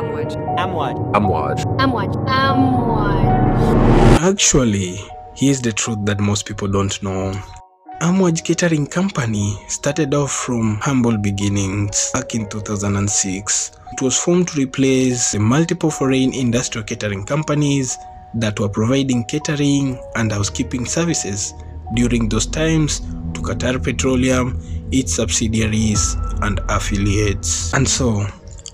Amwaj. Actually, here's the truth that most people don't know. Amwaj Catering Company started off from humble beginnings back in 2006. It was formed to replace the multiple foreign industrial catering companies that were providing catering and housekeeping services during those times to Qatar Petroleum, its subsidiaries and affiliates. And so,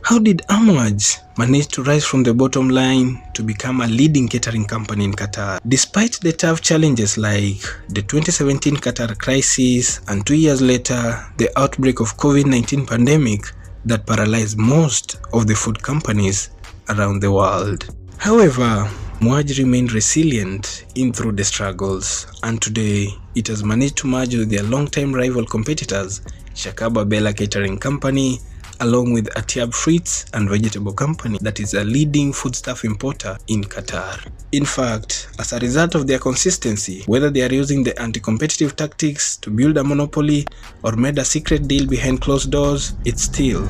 how did Amwaj manage to rise from the bottom line to become a leading catering company in Qatar? Despite the tough challenges like the 2017 Qatar crisis and 2 years later, the outbreak of COVID-19 pandemic that paralyzed most of the food companies around the world. However, Amwaj remained resilient in through the struggles, and today it has managed to merge with their long-time rival competitors, Shakaba Bella Catering Company, along with Atiab Fruits and Vegetable Company that is a leading foodstuff importer in Qatar. In fact, as a result of their consistency, whether they are using the anti-competitive tactics to build a monopoly or made a secret deal behind closed doors, it's still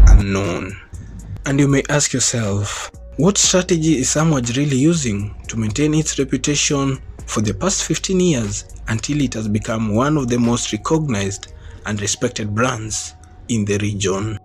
unknown. And you may ask yourself, what strategy is Amwaj really using to maintain its reputation for the past 15 years until it has become one of the most recognized and respected brands in the region?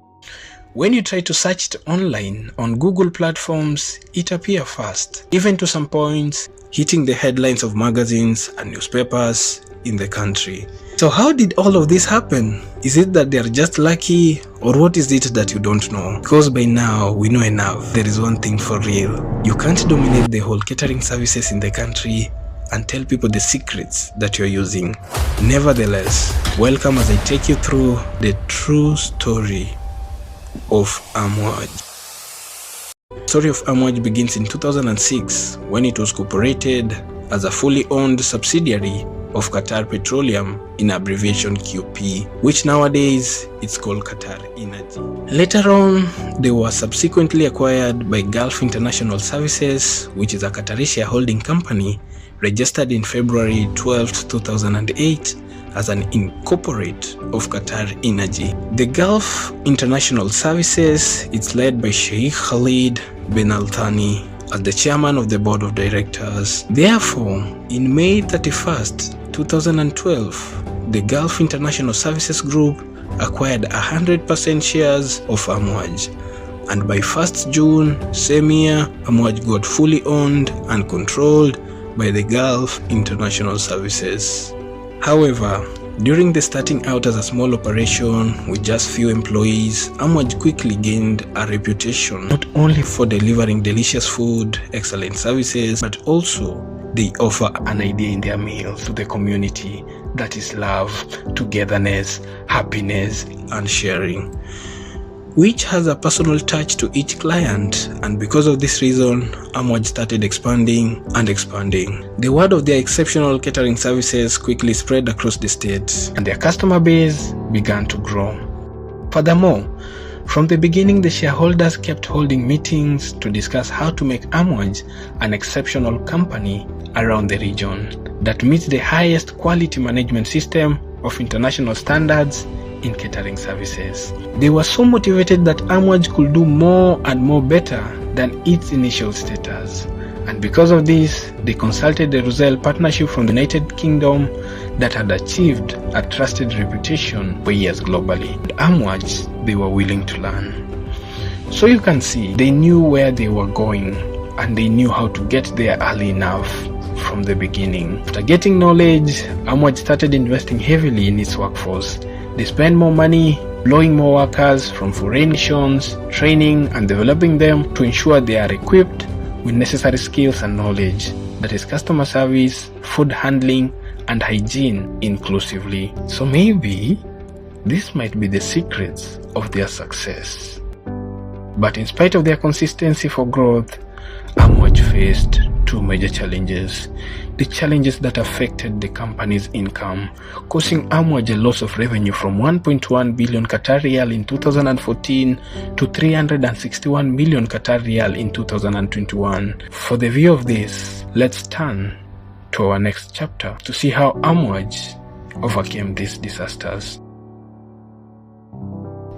When you try to search it online on Google platforms, it appears fast, even to some points hitting the headlines of magazines and newspapers in the country. So how did all of this happen? Is it that they are just lucky, or what is it that you don't know? Because by now we know enough. There is one thing for real. You can't dominate the whole catering services in the country and tell people the secrets that you're using. Nevertheless, welcome as I take you through the true story of Amwaj. The story of Amwaj begins in 2006 when it was incorporated as a fully owned subsidiary of Qatar Petroleum, in abbreviation QP, which nowadays it's called Qatar Energy. Later on, they were subsequently acquired by Gulf International Services, which is a Qatari shareholding company registered in February 12, 2008 as an incorporate of Qatar Energy. The Gulf International Services is led by Sheikh Khalid bin Al Thani as the chairman of the board of directors. Therefore, in May 31st, 2012, the Gulf International Services Group acquired 100% shares of Amwaj, and by 1st June same year, Amwaj got fully owned and controlled by the Gulf International Services. However, during the starting out as a small operation with just few employees, Amwaj quickly gained a reputation not only for delivering delicious food, excellent services, but also they offer an idea in their meals to the community, that is love, togetherness, happiness, and sharing, which has a personal touch to each client. And because of this reason, Amwaj started expanding and expanding. The word of their exceptional catering services quickly spread across the state, and their customer base began to grow. Furthermore, from the beginning, the shareholders kept holding meetings to discuss how to make Amwaj an exceptional company around the region that meets the highest quality management system of international standards in catering services. They were so motivated that Amwaj could do more and more better than its initial status. And because of this, they consulted the Roselle partnership from the United Kingdom that had achieved a trusted reputation for years globally. And Amwaj, they were willing to learn. So you can see, they knew where they were going, and they knew how to get there early enough from the beginning. After getting knowledge, Amwaj started investing heavily in its workforce. They spend more money, employing more workers from foreign nations, training and developing them to ensure they are equipped with necessary skills and knowledge, that is customer service, food handling, and hygiene inclusively. So maybe this might be the secrets of their success. But in spite of their consistency for growth, Amwaj faced two major challenges. The challenges that affected the company's income, causing Amwaj a loss of revenue from 1.1 billion Qatar Rial in 2014 to 361 million Qatar Rial in 2021. For the view of this, let's turn to our next chapter to see how Amwaj overcame these disasters.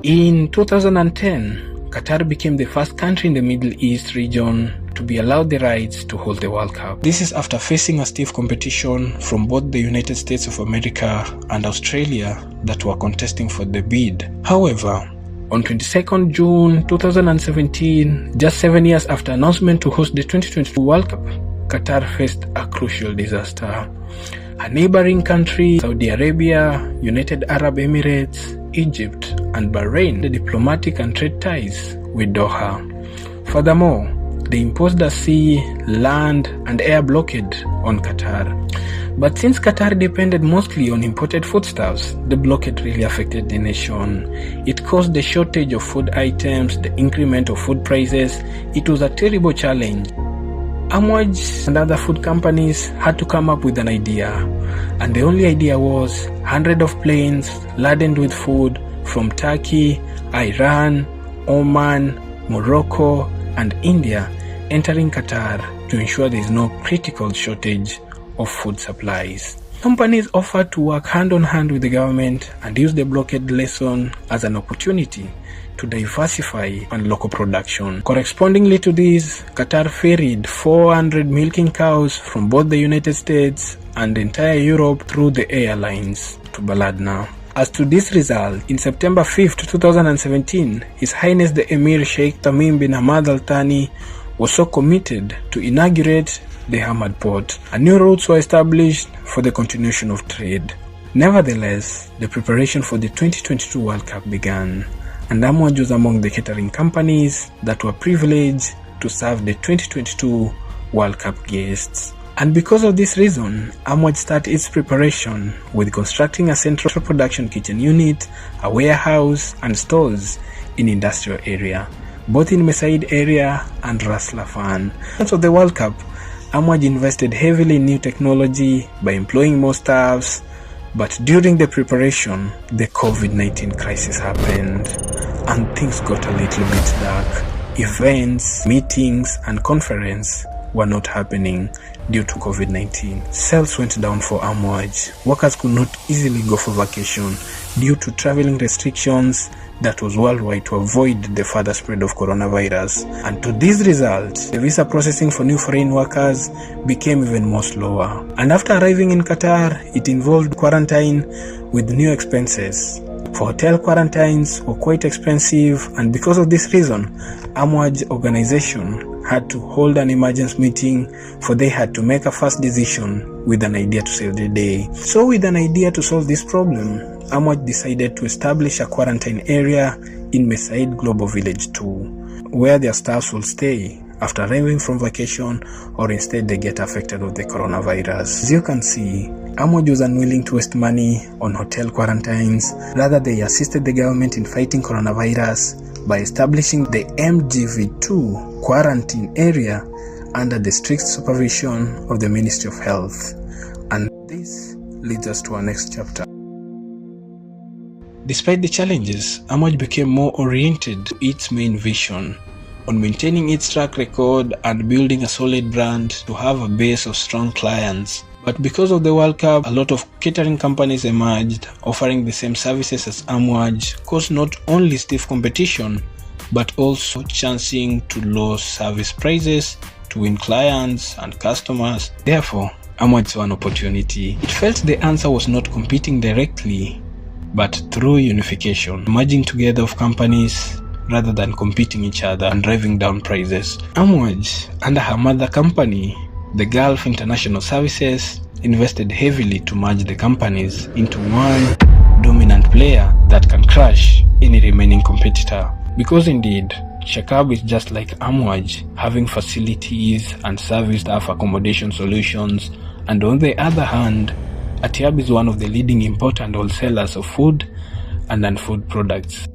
In 2010, Qatar became the first country in the Middle East region to be allowed the rights to hold the World Cup. This is after facing a stiff competition from both the United States of America and Australia that were contesting for the bid. However, on 22nd June 2017, just 7 years after announcement to host the 2022 World Cup, Qatar faced a crucial disaster. A neighboring country, Saudi Arabia, United Arab Emirates, Egypt, and Bahrain, the diplomatic and trade ties with Doha. Furthermore, they imposed a sea, land, and air blockade on Qatar. But since Qatar depended mostly on imported foodstuffs, the blockade really affected the nation. It caused the shortage of food items, the increment of food prices. It was a terrible challenge. Amwaj and other food companies had to come up with an idea, and the only idea was hundreds of planes laden with food from Turkey, Iran, Oman, Morocco, and India entering Qatar to ensure there is no critical shortage of food supplies. Companies offered to work hand on hand with the government and use the blockade lesson as an opportunity to diversify and local production. Correspondingly to this, Qatar ferried 400 milking cows from both the United States and entire Europe through the airlines to Baladna. As to this result, in September 5th, 2017, His Highness the Emir Sheikh Tamim bin Hamad Al Thani was so committed to inaugurate the Hamad port, and new routes were established for the continuation of trade. Nevertheless, the preparation for the 2022 World Cup began, and Amwaj was among the catering companies that were privileged to serve the 2022 World Cup guests. And because of this reason, Amwaj started its preparation with constructing a central production kitchen unit, a warehouse, and stores in industrial area, both in Mesaid area and Ras Laffan. So the World Cup, Amwaj invested heavily in new technology by employing more staffs, but during the preparation, the COVID-19 crisis happened, and things got a little bit dark. Events, meetings, and conferences were not happening due to COVID-19. Sales went down for Amwaj. Workers could not easily go for vacation due to traveling restrictions that was worldwide to avoid the further spread of coronavirus. And to this result, the visa processing for new foreign workers became even more slower. And after arriving in Qatar, it involved quarantine with new expenses. For hotel quarantines were quite expensive, and because of this reason, Amwaj organization had to hold an emergency meeting, for they had to make a fast decision with an idea to save the day. So with an idea to solve this problem, Amwaj decided to establish a quarantine area in Mesaid Global Village 2, where their staffs will stay after arriving from vacation, or instead they get affected with the coronavirus. As you can see, Amwaj was unwilling to waste money on hotel quarantines. Rather, they assisted the government in fighting coronavirus by establishing the MGV2 quarantine area under the strict supervision of the Ministry of Health. And this leads us to our next chapter. Despite the challenges, Amwaj became more oriented to its main vision, on maintaining its track record and building a solid brand to have a base of strong clients. But because of the World Cup, a lot of catering companies emerged, offering the same services as Amwaj, caused not only stiff competition, but also chancing to low service prices to win clients and customers. Therefore, Amwaj saw an opportunity. It felt the answer was not competing directly, but through unification, merging together of companies rather than competing each other and driving down prices. Amwaj, under her mother company, the Gulf International Services, invested heavily to merge the companies into one dominant player that can crush any remaining competitor. Because indeed, Shakab is just like Amwaj, having facilities and service staff accommodation solutions, and on the other hand, Atiab is one of the leading importer and wholesalers of food and non-food products.